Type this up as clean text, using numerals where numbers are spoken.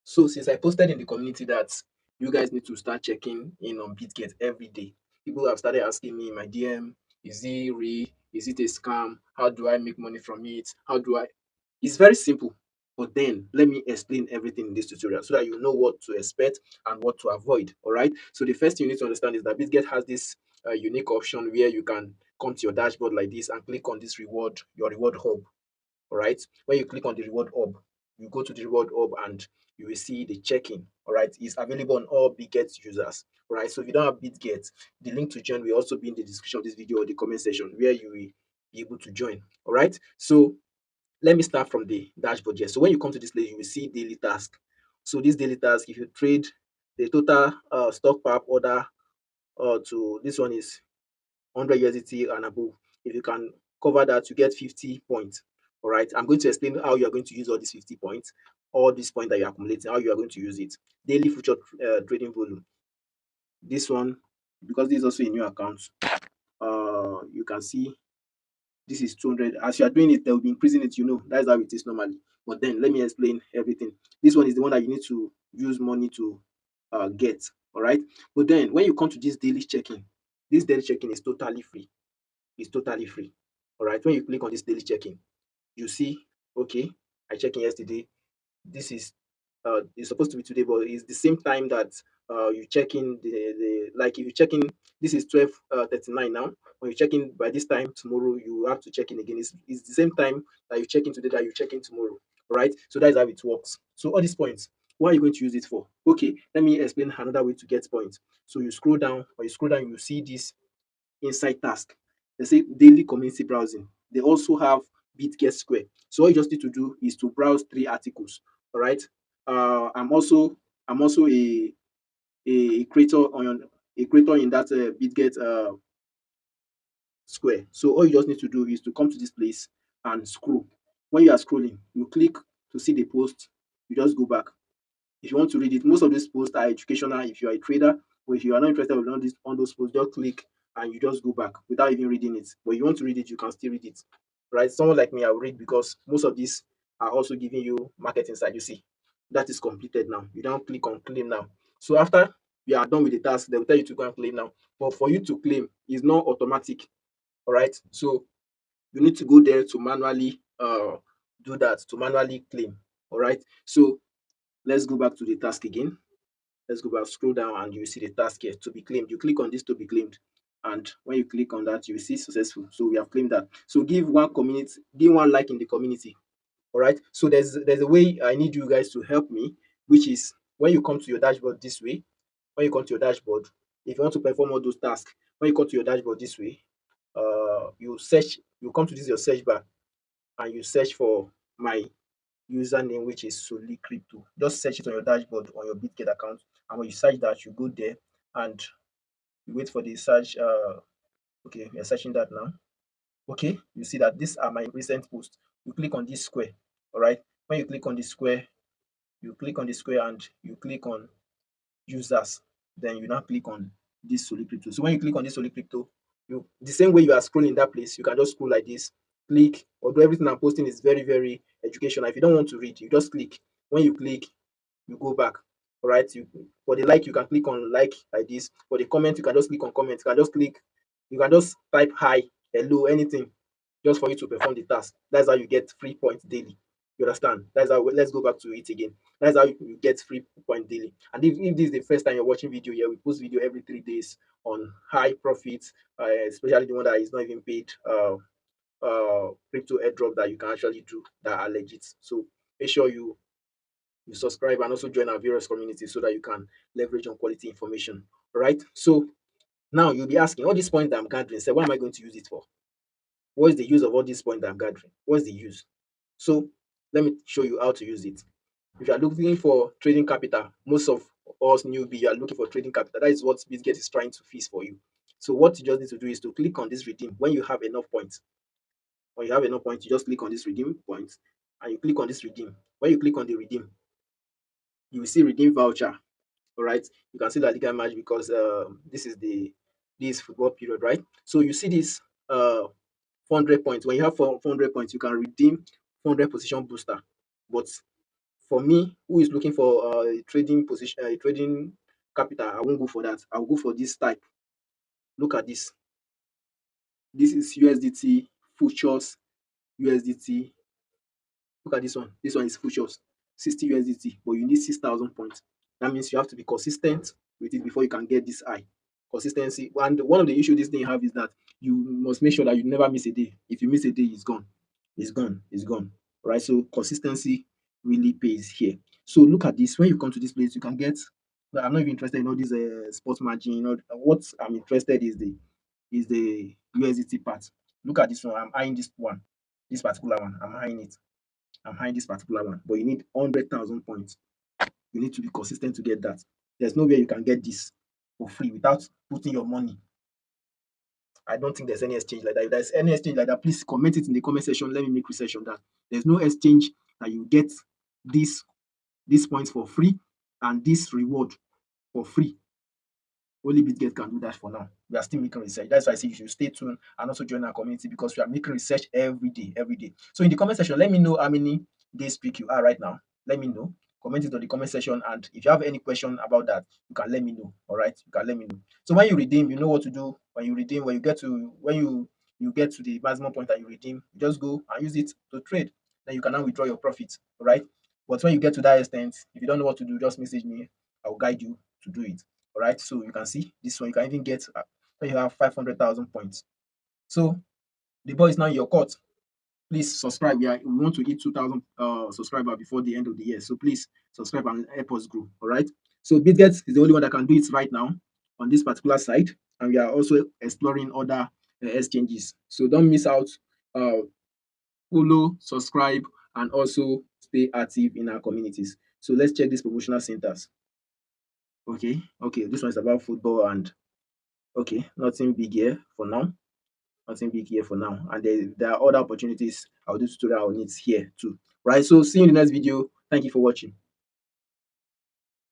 So since I posted in the community that you guys need to start checking in on Bitget every day, people have started asking me in my DM, is it real? Is it a scam? How do I make money from it? How do I? It's very simple. But then let me explain everything in this tutorial so that you know what to expect and what to avoid. All right. So the first thing you need to understand is that Bitget has this unique option where you can come to your dashboard like this and click on this reward, your reward hub. All right. When you click on the reward hub, you go to the reward hub and you will see the check-in. All right. It's available on all Bitget users. All right. So if you don't have Bitget, the link to join will also be in the description of this video or the comment section where you will be able to join. All right. So let me start from the dashboard here. So when you come to this place, you will see daily task. So this daily task, if you trade the total stock per order to this one is 100 USDT and above. If you can cover that, you get 50 points. All right. I'm going to explain how you are going to use all these 50 points, all these points that you're accumulating, how you are going to use it. Daily future trading volume. This one, because this is also a new account, you can see this is 200. As you are doing it, they will be increasing it, that's how it is normally. But then let me explain everything. This one is the one that you need to use money to get. All right. But then when you come to this daily check-in is totally free. It's totally free. All right. When you click on this daily check-in, you see, okay, I checked in yesterday. This is it's supposed to be today, but it's the same time that you check in the like if you check in, this is 12:39 now. When you check in by this time tomorrow, you have to check in again. It's the same time that you check in today that you check in tomorrow. Right? So that is how it works. So all these points, what are you going to use it for? Okay, let me explain another way to get points. So you scroll down, or you scroll down, you see this inside task. They say daily community browsing. They also have Bitget Square. So all you just need to do is to browse three articles. All right. I'm also a creator on a creator in that Bitget Square. So all you just need to do is to come to this place and scroll. When you are scrolling, you click to see the post. You just go back. If you want to read it, most of these posts are educational. If you are a trader or if you are not interested in on those posts, just click and you just go back without even reading it. But if you want to read it, you can still read it. Right? Someone like me, I will read because most of these are also giving you market insight. You see, that is completed now. You don't click on claim now. So after you are done with the task, they will tell you to go and claim now. But for you to claim, it's not automatic. All right. So you need to go there to manually do that, to manually claim. All right. So let's go back to the task again. Let's go back, scroll down, and you see the task here to be claimed. You click on this to be claimed. And when you click on that, you see successful. So we have claimed that. So give one like in the community. All right. So there's a way I need you guys to help me, which is when you come to your dashboard this way, when you come to your dashboard, if you want to perform all those tasks, when you come to your dashboard this way, you come to this your search bar and you search for my username, which is solely crypto. Just search it on your dashboard on your Bitget account. And when you search that, you go there and you wait for the search. Okay, we are searching that now. Okay, you see that these are my recent posts. You click on this square. All right. When you click on the square, you click on the square and you click on users. Then you now click on this solely crypto. So when you click on this solely crypto, you the same way you are scrolling that place, you can just scroll like this. Click. Although everything I'm posting is very, very educational. If you don't want to read, you just click. When you click, you go back. All right. For the like, you can click on like this. For the comment, you can just click on comment. You can just type hi, hello, anything, just for you to perform the task. That's how you get free points daily. You understand? That's how let's go back to it again. That's how you get free point daily. And if this is the first time you're watching video here, we post video every 3 days on high profits, especially the one that is not even paid crypto airdrop that you can actually do that are legit. So make sure you subscribe and also join our various communities so that you can leverage on quality information. All right. So now you'll be asking all these points that I'm gathering, say, what am I going to use it for? What is the use of all these points that I'm gathering? What's the use? So let me show you how to use it. If you are looking for trading capital, most of us newbie, you are looking for trading capital. That is what Bitget is trying to fix for you. So what you just need to do is to click on this redeem when you have enough points. When you have enough points, you just click on this redeem points and you click on this redeem. When you click on the redeem, you will see redeem voucher. All right, you can see that Liga match because this football period, right? So you see this 400 points. When you have 400 points, you can redeem 400 position booster. But For me, who is looking for trading position, trading capital, I won't go for that. I'll go for this type. Look at this. This is USDT futures USDT. Look at this one. This one is futures 60 USDT, but you need 6,000 points. That means you have to be consistent with it before you can get this high. Consistency. And one of the issues this thing have is that you must make sure that you never miss a day. If you miss a day, it's gone. It's gone. It's gone. Right. So consistency really pays here. So look at this. When you come to this place, you can get. Well, I'm not even interested in all these sports margin. What I'm interested is the USDT part. Look at this one. I'm eyeing this one. This particular one. I'm eyeing it. I'm eyeing this particular one. But you need 100,000 points. You need to be consistent to get that. There's no way you can get this for free without putting your money. I don't think there's any exchange like that. If there's any exchange like that, please comment it in the comment section. Let me make research on that. There's no exchange that you get this these points for free and this reward for free. Only Bitget can do that for now. We are still making research. That's why I say you should stay tuned and also join our community because we are making research every day, every day. So in the comment section, let me know how many days peak you are right now. Let me know. Comment it on the comment section, and if you have any question about that, you can let me know. All right, you can let me know. So when you redeem, you know what to do. When you redeem, when you get to the maximum point that you redeem, you just go and use it to trade. Then you can now withdraw your profit. All right. But when you get to that extent, if you don't know what to do, just message me. I will guide you to do it. All right. So you can see this one. You can even get when you have 500,000 points. So the ball is now in your court. Please subscribe. We want to hit 2,000 subscribers before the end of the year. So please subscribe and help us grow. All right. So Bitget is the only one that can do it right now on this particular site, and we are also exploring other exchanges. So don't miss out. Uh, Follow, subscribe, and also stay active in our communities. So let's check these promotional centers. Okay. This one is about football and okay, nothing big here for now. Nothing big here for now. And there are other opportunities. I'll do tutorial on it here too. Right. So see you in the next video. Thank you for watching.